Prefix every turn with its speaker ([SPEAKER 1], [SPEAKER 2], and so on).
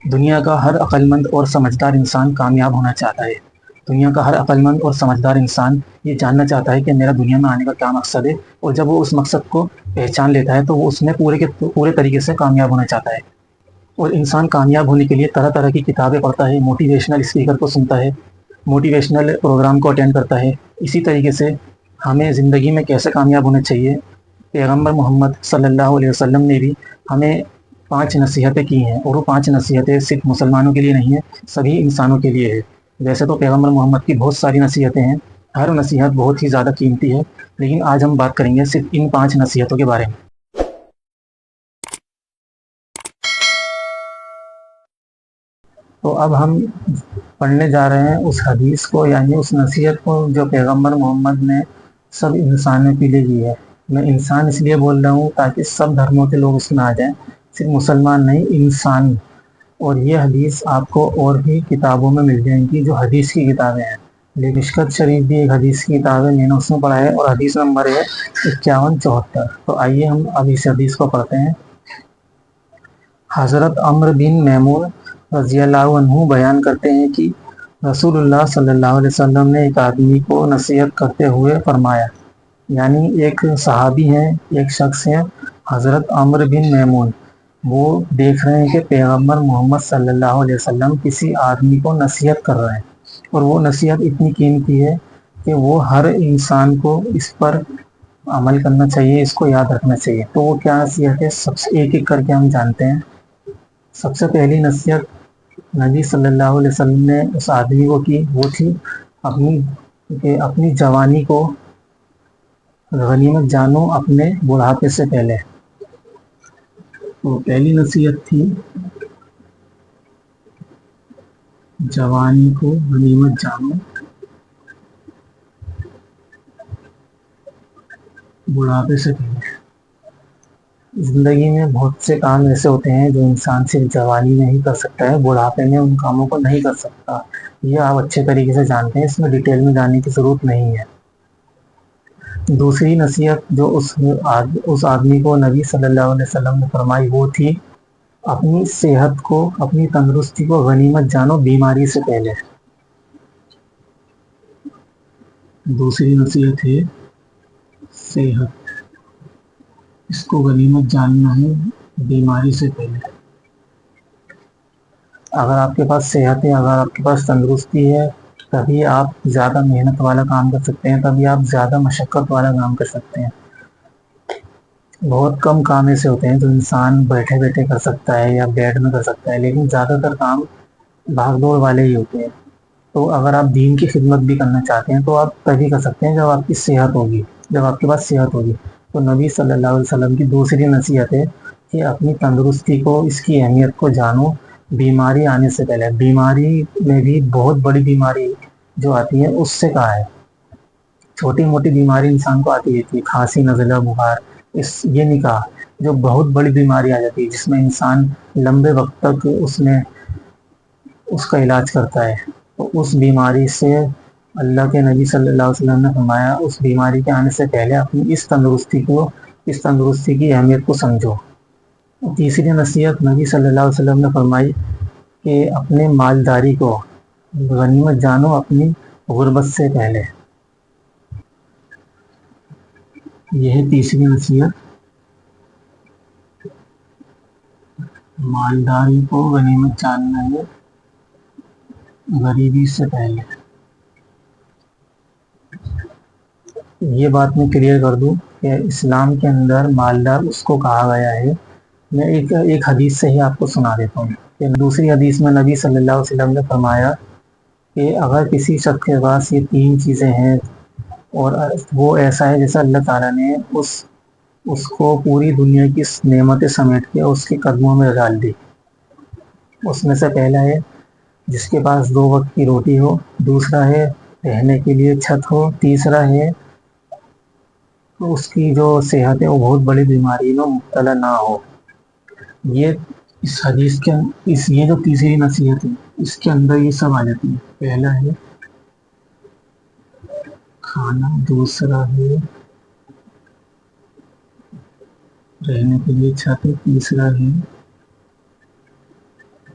[SPEAKER 1] دنیا کا ہر عقل مند اور سمجھدار انسان کامیاب ہونا چاہتا ہے۔ دنیا کا ہر عقل مند اور سمجھدار انسان یہ جاننا چاہتا ہے کہ میرا دنیا میں آنے کا کیا مقصد ہے، اور جب وہ اس مقصد کو پہچان لیتا ہے تو وہ اس میں پورے طریقے سے کامیاب ہونا چاہتا ہے۔ اور انسان کامیاب ہونے کے لیے طرح طرح کی کتابیں پڑھتا ہے، موٹیویشنل اسپیکر کو سنتا ہے، موٹیویشنل پروگرام کو اٹینڈ کرتا ہے۔ اسی طریقے سے ہمیں زندگی میں کیسے کامیاب ہونا چاہیے، پیغمبر محمد صلی اللہ علیہ وسلم نے بھی ہمیں 5 نصیحتیں کی ہیں، اور وہ 5 نصیحتیں صرف مسلمانوں کے لیے نہیں ہیں، سبھی انسانوں کے لیے ہے۔ ویسے تو پیغمبر محمد کی بہت ساری نصیحتیں ہیں، ہر نصیحت بہت ہی زیادہ قیمتی ہے، لیکن آج ہم بات کریں گے صرف ان 5 نصیحتوں کے بارے میں۔ تو اب ہم پڑھنے جا رہے ہیں اس حدیث کو، یعنی اس نصیحت کو جو پیغمبر محمد نے سب انسانوں کے لیے دی ہے۔ میں انسان اس لیے بول رہا ہوں تاکہ سب دھرموں کے لوگ اس میں آ جائیں، صرف مسلمان نہیں، انسان۔ اور یہ حدیث آپ کو اور بھی کتابوں میں مل جائیں گی جو حدیث کی کتابیں ہیں، لیکن مشکات شریف بھی ایک حدیث کی کتاب ہے، میں نے اس میں پڑھا ہے، اور حدیث نمبر ہے 5174۔ تو آئیے ہم اب اس حدیث کو پڑھتے ہیں۔ حضرت عمرو بن میمون رضی اللہ عنہ بیان کرتے ہیں کہ رسول اللہ صلی اللہ علیہ وسلم نے ایک آدمی کو نصیحت کرتے ہوئے فرمایا، یعنی ایک صحابی ہیں، ایک شخص ہیں حضرت عمرو بن میمون، وہ دیکھ رہے ہیں کہ پیغمبر محمد صلی اللہ علیہ وسلم کسی آدمی کو نصیحت کر رہے ہیں، اور وہ نصیحت اتنی قیمتی ہے کہ وہ ہر انسان کو اس پر عمل کرنا چاہیے، اس کو یاد رکھنا چاہیے۔ تو وہ کیا نصیحت ہے، سب سے ایک ایک کر کے ہم جانتے ہیں۔ سب سے پہلی نصیحت نبی صلی اللہ علیہ وسلم نے اس آدمی کو کی، وہ تھی اپنی جوانی کو غنیمت جانو اپنے بڑھاپے سے پہلے۔ تو پہلی نصیحت تھی جوانی کو غنیمت جانو بڑھاپے سے پہلے۔ زندگی میں بہت سے کام ایسے ہوتے ہیں جو انسان صرف جوانی میں ہی کر سکتا ہے، بڑھاپے میں ان کاموں کو نہیں کر سکتا، یہ آپ اچھے طریقے سے جانتے ہیں، اس میں ڈیٹیل میں جانے کی ضرورت نہیں ہے۔ دوسری نصیحت جو اس آدمی کو نبی صلی اللہ علیہ وسلم نے فرمائی، وہ تھی اپنی صحت کو، اپنی تندرستی کو غنیمت جانو بیماری سے پہلے۔ دوسری نصیحت ہے صحت، اس کو غنیمت جاننا ہے بیماری سے پہلے۔ اگر آپ کے پاس صحت ہے، اگر آپ کے پاس تندرستی ہے، تبھی آپ زیادہ محنت والا کام کر سکتے ہیں، تبھی آپ زیادہ مشقت والا کام کر سکتے ہیں۔ بہت کم کام ایسے ہوتے ہیں جو انسان بیٹھے بیٹھے کر سکتا ہے یا بیڈ میں کر سکتا ہے، لیکن زیادہ تر کام بھاگ دوڑ والے ہی ہوتے ہیں۔ تو اگر آپ دین کی خدمت بھی کرنا چاہتے ہیں تو آپ تبھی کر سکتے ہیں جب آپ کی صحت ہوگی، جب آپ کے پاس صحت ہوگی۔ تو نبی صلی اللہ علیہ وسلم کی دوسری نصیحت ہے کہ اپنی تندرستی کو، اس کی اہمیت کو جانو بیماری آنے سے پہلے۔ بیماری میں بھی بہت بڑی بیماری جو آتی ہے اس سے کہا ہے، چھوٹی موٹی بیماری انسان کو آتی رہتی ہے، کھانسی، نزلہ، بخار، یہ نہیں کہا، جو بہت بڑی بیماری آ جاتی ہے جس میں انسان لمبے وقت تک اس کا علاج کرتا ہے، تو اس بیماری سے اللہ کے نبی صلی اللہ علیہ وسلم نے فرمایا اس بیماری کے آنے سے پہلے اپنی اس تندرستی کی اہمیت کو سمجھو۔ تیسری نصیحت نبی صلی اللہ علیہ وسلم نے فرمائی کہ اپنے مالداری کو غنیمت جانو اپنی غربت سے پہلے۔ یہ ہے تیسری نصیحت، مالداری کو غنیمت جاننا ہے غریبی سے پہلے۔ یہ بات میں کلیئر کر دوں کہ اسلام کے اندر مالدار اس کو کہا گیا ہے۔ میں ایک حدیث سے ہی آپ کو سنا دیتا ہوں کہ دوسری حدیث میں نبی صلی اللہ علیہ وسلم نے فرمایا کہ اگر کسی شخص کے پاس یہ 3 چیزیں ہیں اور وہ ایسا ہے جیسا اللہ تعالیٰ نے اس کو پوری دنیا کی نعمتیں سمیٹ کے اس کے قدموں میں ڈال دی۔ اس میں سے پہلا ہے جس کے پاس 2 وقت کی روٹی ہو، دوسرا ہے رہنے کے لیے چھت ہو، تیسرا ہے اس کی جو صحت ہے وہ بہت بڑی بیماری میں مبتلا نہ ہو۔ یہ اس حدیث کے یہ جو تیسری نصیحت ہے اس کے اندر یہ سب آ جاتی ہے۔ پہلا ہے کھانا، دوسرا ہے رہنے کے لیے چھت، تیسرا ہے